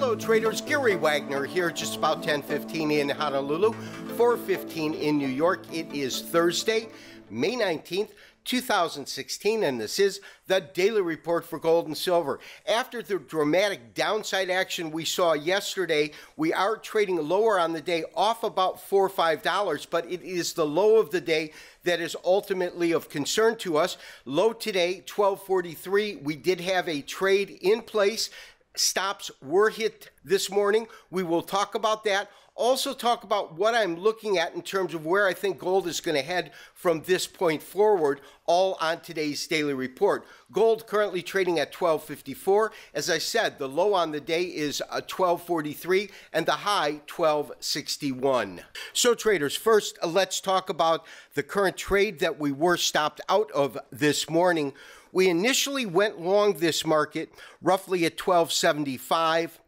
Hello traders, Gary Wagner here, just about 10:15 in Honolulu, 4:15 in New York. It is Thursday, May 19th, 2016, and this is the Daily Report for Gold and Silver. After the dramatic downside action we saw yesterday, we are trading lower on the day, off about $4 or $5, but it is the low of the day that is ultimately of concern to us. Low today, 1243. We did have a trade in place. Stops were hit this morning. We will talk about that. Also talk about what I'm looking at in terms of where I think gold is going to head from this point forward, all on today's daily report. Gold currently trading at 1254. As I said, the low on the day is 1243 and the high 1261. So traders, first let's talk about the current trade that we were stopped out of this morning. We initially went long this market roughly at 1275.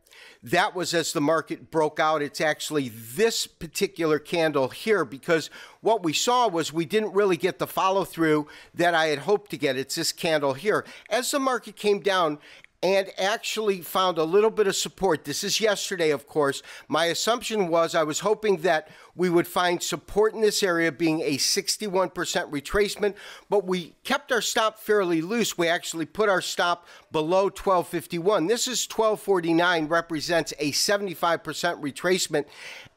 That was as the market broke out. It's actually this particular candle here, because what we saw was we didn't really get the follow through that I had hoped to get. It's this candle here. As the market came down and actually found a little bit of support. This is yesterday, of course. My assumption was I was hoping that we would find support in this area, being a 61% retracement, but we kept our stop fairly loose. We actually put our stop below 1251. This is 1249, represents a 75% retracement.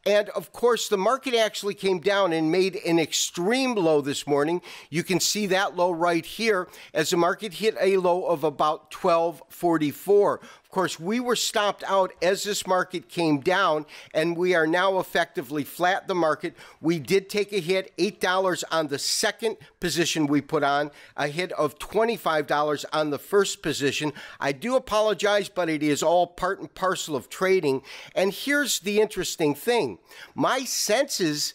And of course, the market actually came down and made an extreme low this morning. You can see that low right here as the market hit a low of about 1244. Of course, we were stopped out as this market came down, and we are now effectively flat the market. We did take a hit, $8 on the second position we put on, a hit of $25 on the first position. I do apologize, but it is all part and parcel of trading. And here's the interesting thing. My sense is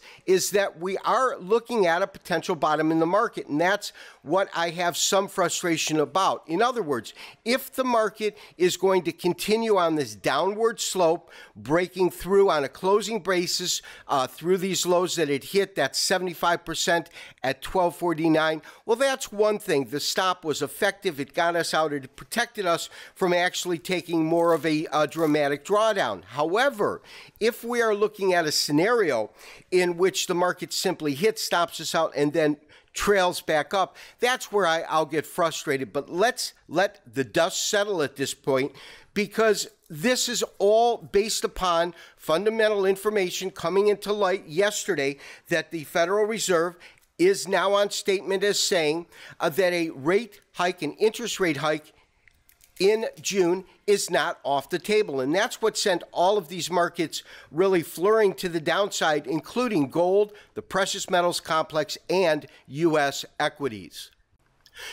that we are looking at a potential bottom in the market, and that's what I have some frustration about. In other words, if the market is going to continue on this downward slope, breaking through on a closing basis through these lows that it hit, that's 75% at 1249. Well, that's one thing. The stop was effective. It got us out. It protected us from actually taking more of a dramatic drawdown. However, if we are looking at a scenario in which the market simply hits, stops us out, and then trails back up, that's where I'll get frustrated. But let's let the dust settle at this point, because this is all based upon fundamental information coming into light yesterday that the Federal Reserve is now on statement as saying that a rate hike, an interest rate hike in June is not off the table. And that's what sent all of these markets really flurrying to the downside, including gold, the precious metals complex, and U.S. equities.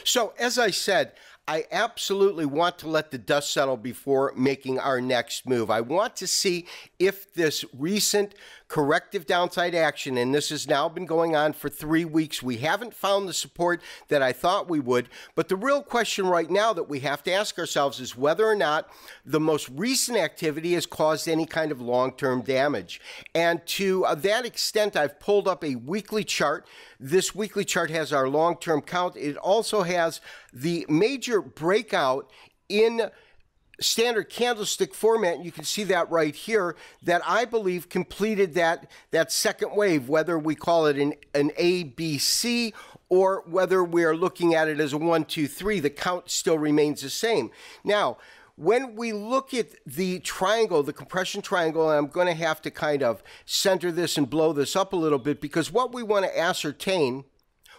So as I said, I absolutely want to let the dust settle before making our next move. I want to see if this recent corrective downside action, and this has now been going on for 3 weeks, we haven't found the support that I thought we would. But the real question right now that we have to ask ourselves is whether or not the most recent activity has caused any kind of long-term damage. And to that extent, I've pulled up a weekly chart. This weekly chart has our long-term count. It also has the major breakout in standard candlestick format. You can see that right here, that I believe completed that second wave, whether we call it an A, B, C, or whether we are looking at it as a 1, 2, 3, the count still remains the same. Now, when we look at the triangle, the compression triangle, and I'm going to have to kind of center this and blow this up a little bit, because what we want to ascertain,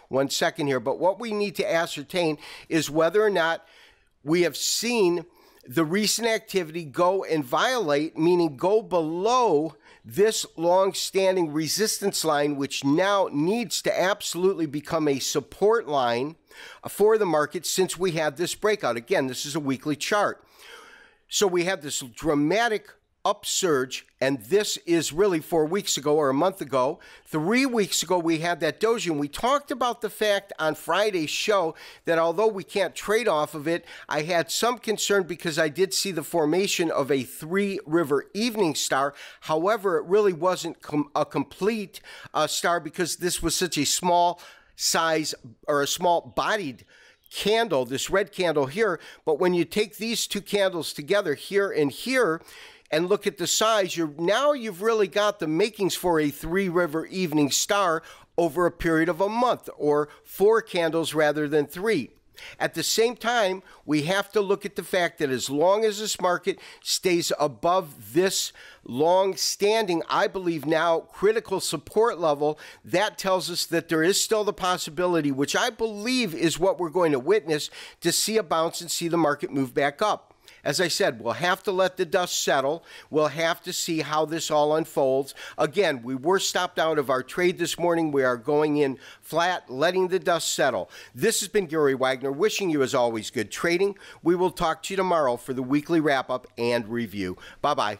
one second here, but what we need to ascertain is whether or not we have seen the recent activity go and violate, meaning go below this long-standing resistance line, which now needs to absolutely become a support line for the market since we had this breakout. Again, this is a weekly chart. So we had this dramatic upsurge, and this is really 4 weeks ago or a month ago. 3 weeks ago, we had that doji, and we talked about the fact on Friday's show that although we can't trade off of it, I had some concern because I did see the formation of a three-river evening star. However, it really wasn't a complete star because this was such a small size or a small bodied candle, this red candle here. But when you take these two candles together, here and here, and look at the size, now you've really got the makings for a three-river evening star over a period of a month, or 4 candles rather than 3. At the same time, we have to look at the fact that as long as this market stays above this long-standing, I believe now, critical support level, that tells us that there is still the possibility, which I believe is what we're going to witness, to see a bounce and see the market move back up. As I said, we'll have to let the dust settle. We'll have to see how this all unfolds. Again, we were stopped out of our trade this morning. We are going in flat, letting the dust settle. This has been Gary Wagner, wishing you, as always, good trading. We will talk to you tomorrow for the weekly wrap-up and review. Bye-bye.